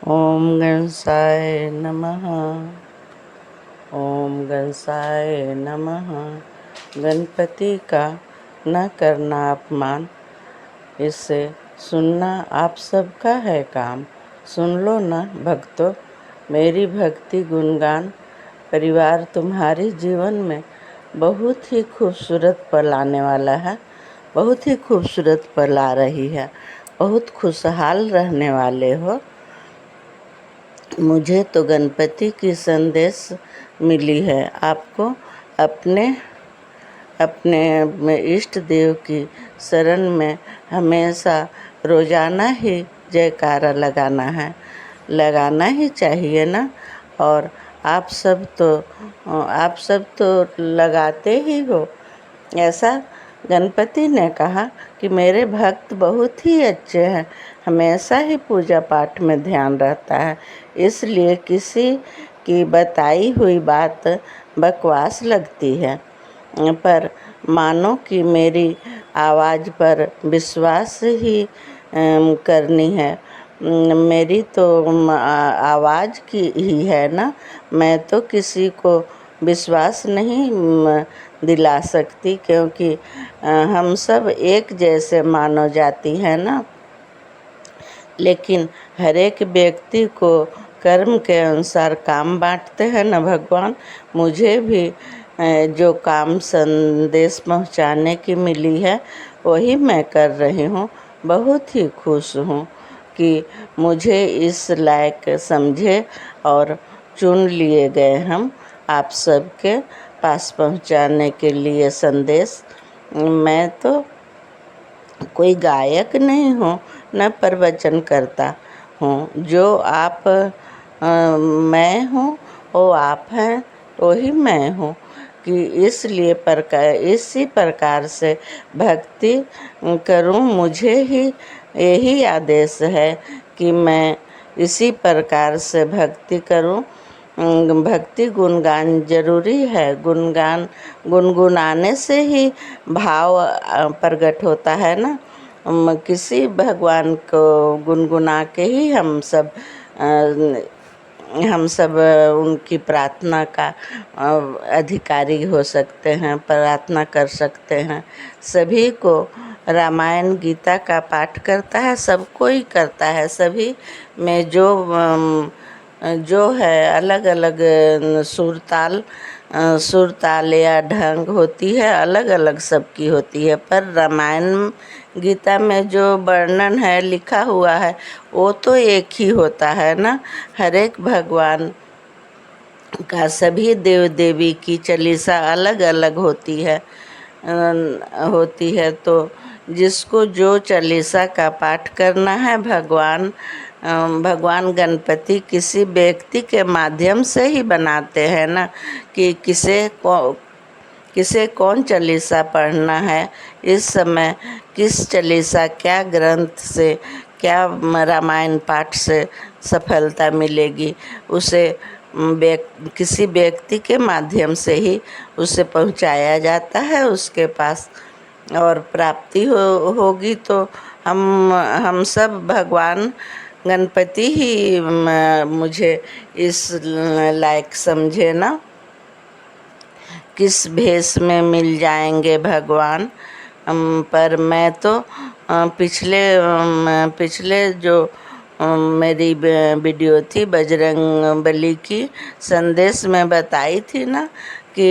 ओम गणसाय नमः। ओम गणसाय नमः। गणपति का न करना अपमान, इसे सुनना आप सबका है काम। सुन लो ना भक्तों मेरी भक्ति गुणगान। परिवार तुम्हारे जीवन में बहुत ही खूबसूरत पल आने वाला है, बहुत ही खूबसूरत पल आ रही है, बहुत खुशहाल रहने वाले हो। मुझे तो गणपति की संदेश मिली है, आपको अपने अपने इष्ट देव की शरण में हमेशा रोजाना ही जयकारा लगाना ही चाहिए ना। और आप सब तो लगाते ही हो। ऐसा गणपति ने कहा कि मेरे भक्त बहुत ही अच्छे हैं, हमेशा ही पूजा पाठ में ध्यान रहता है, इसलिए किसी की बताई हुई बात बकवास लगती है, पर मानो कि मेरी आवाज़ पर विश्वास ही करनी है। मेरी तो आवाज़ की ही है ना, मैं तो किसी को विश्वास नहीं दिला सकती, क्योंकि हम सब एक जैसे मानव जाति है ना। लेकिन हर एक व्यक्ति को कर्म के अनुसार काम बांटते हैं ना भगवान। मुझे भी जो काम संदेश पहुंचाने की मिली है वही मैं कर रही हूँ। बहुत ही खुश हूँ कि मुझे इस लायक समझे और चुन लिए गए हम आप सबके पास पहुंचाने के लिए संदेश। मैं तो कोई गायक नहीं हूँ, न प्रवचन करता हूँ। जो आप मैं हूँ वो आप हैं, वही मैं हूँ। कि इसलिए इसी प्रकार से भक्ति करूँ, मुझे ही यही आदेश है कि मैं इसी प्रकार से भक्ति करूँ। भक्ति गुणगान जरूरी है। गुनगुनाने से ही भाव प्रकट होता है ना। किसी भगवान को गुनगुना के ही हम सब उनकी प्रार्थना का अधिकारी हो सकते हैं, प्रार्थना कर सकते हैं। सभी को रामायण गीता का पाठ करता है, सबको ही करता है। सभी में जो है अलग अलग सुर ताल या ढंग होती है, अलग अलग सबकी होती है, पर रामायण गीता में जो वर्णन है, लिखा हुआ है, वो तो एक ही होता है ना। हर एक भगवान का सभी देव देवी की चालीसा अलग अलग होती है। तो जिसको जो चालीसा का पाठ करना है, भगवान गणपति किसी व्यक्ति के माध्यम से ही बनाते हैं ना, कि किसे कौन चालीसा पढ़ना है, इस समय किस चालीसा, क्या ग्रंथ से, क्या रामायण पाठ से सफलता मिलेगी, उसे किसी व्यक्ति के माध्यम से ही उसे पहुंचाया जाता है उसके पास। और प्राप्ति होगी तो हम सब भगवान गणपति ही मुझे इस लायक समझे ना। किस भेष में मिल जाएंगे भगवान। पर मैं तो पिछले जो मेरी वीडियो थी बजरंग बली की, संदेश में बताई थी ना कि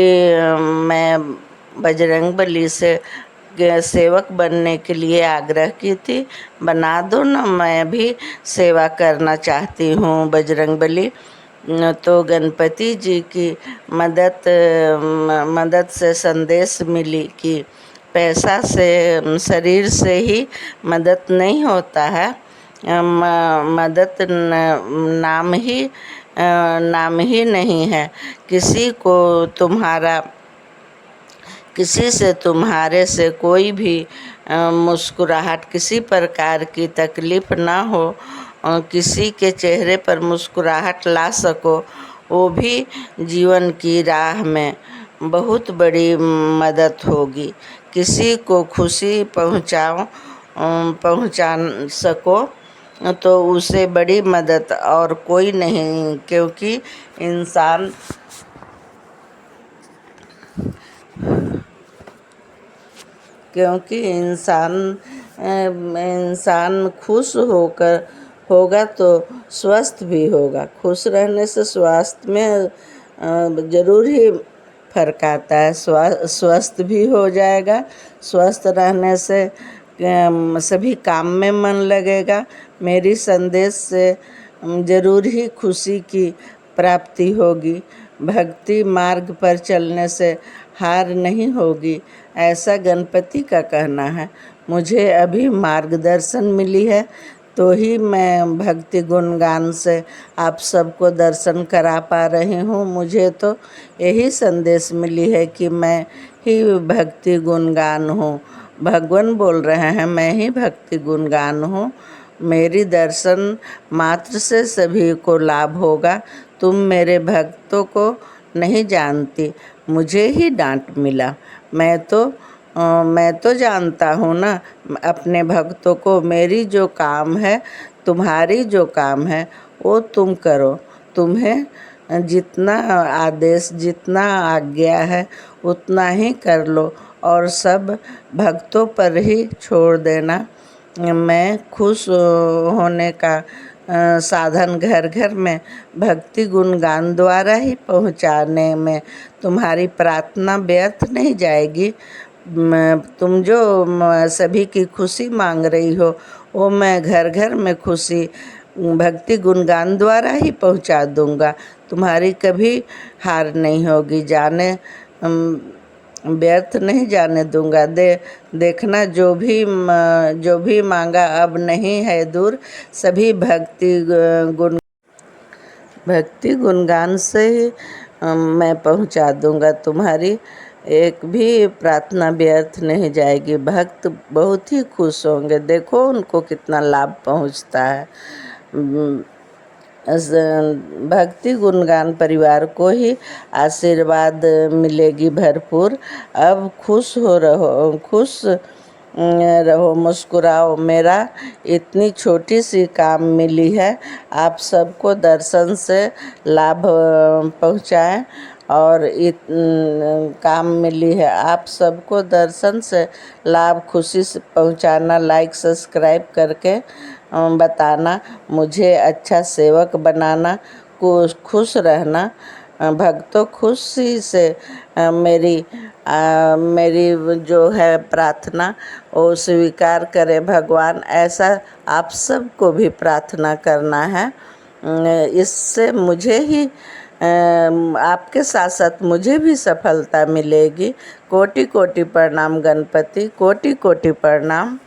मैं बजरंग बली से सेवक बनने के लिए आग्रह की थी। बना दो ना, मैं भी सेवा करना चाहती हूँ बजरंग बली। तो गणपति जी की मदद से संदेश मिली कि पैसा से, शरीर से ही मदद नहीं होता है। मदद नाम ही नहीं है। किसी से तुम्हारे से कोई भी मुस्कुराहट, किसी प्रकार की तकलीफ ना हो, किसी के चेहरे पर मुस्कुराहट ला सको, वो भी जीवन की राह में बहुत बड़ी मदद होगी। किसी को खुशी पहुंचा सको, तो उसे बड़ी मदद और कोई नहीं, इंसान क्योंकि इंसान खुश होकर होगा तो स्वस्थ भी होगा। खुश रहने से स्वास्थ्य में ज़रूर ही फर्क आता है। स्वस्थ भी हो जाएगा। स्वस्थ रहने से सभी काम में मन लगेगा। मेरी संदेश से ज़रूर ही खुशी की प्राप्ति होगी। भक्ति मार्ग पर चलने से हार नहीं होगी, ऐसा गणपति का कहना है। मुझे अभी मार्गदर्शन मिली है तो ही मैं भक्ति गुणगान से आप सबको दर्शन करा पा रही हूँ। मुझे तो यही संदेश मिली है कि मैं ही भक्ति गुणगान हूँ। भगवान बोल रहे हैं, मैं ही भक्ति गुणगान हूँ। मेरी दर्शन मात्र से सभी को लाभ होगा। तुम मेरे भक्तों को नहीं जानती, मुझे ही डांट मिला। मैं तो जानता हूँ ना अपने भक्तों को। मेरी जो काम है, तुम्हारी जो काम है वो तुम करो। तुम्हें जितना आदेश, जितना आज्ञा है उतना ही कर लो और सब भक्तों पर ही छोड़ देना। मैं खुश होने का साधन घर घर में भक्ति गुणगान द्वारा ही पहुँचाने में तुम्हारी प्रार्थना व्यर्थ नहीं जाएगी। तुम जो सभी की खुशी मांग रही हो वो मैं घर घर में खुशी भक्ति गुणगान द्वारा ही पहुँचा दूँगा। तुम्हारी कभी हार नहीं होगी, व्यर्थ नहीं जाने दूँगा। देखना जो भी मांगा अब नहीं है दूर, सभी भक्ति गुणगान से ही मैं पहुँचा दूँगा। तुम्हारी एक भी प्रार्थना व्यर्थ नहीं जाएगी। भक्त बहुत ही खुश होंगे। देखो उनको कितना लाभ पहुँचता है। भक्ति गुणगान परिवार को ही आशीर्वाद मिलेगी भरपूर। अब खुश रहो, मुस्कुराओ। मेरा इतनी छोटी सी काम मिली है, आप सबको दर्शन से लाभ पहुँचाएं और काम मिली है आप सबको दर्शन से लाभ खुशी से पहुँचाना। लाइक सब्सक्राइब करके बताना, मुझे अच्छा सेवक बनाना, खुश रहना। भक्तों खुशी से मेरी जो है प्रार्थना वो स्वीकार करे भगवान। ऐसा आप सबको भी प्रार्थना करना है। इससे मुझे ही आपके साथ साथ मुझे भी सफलता मिलेगी। कोटि कोटि प्रणाम गणपति, कोटि कोटि प्रणाम।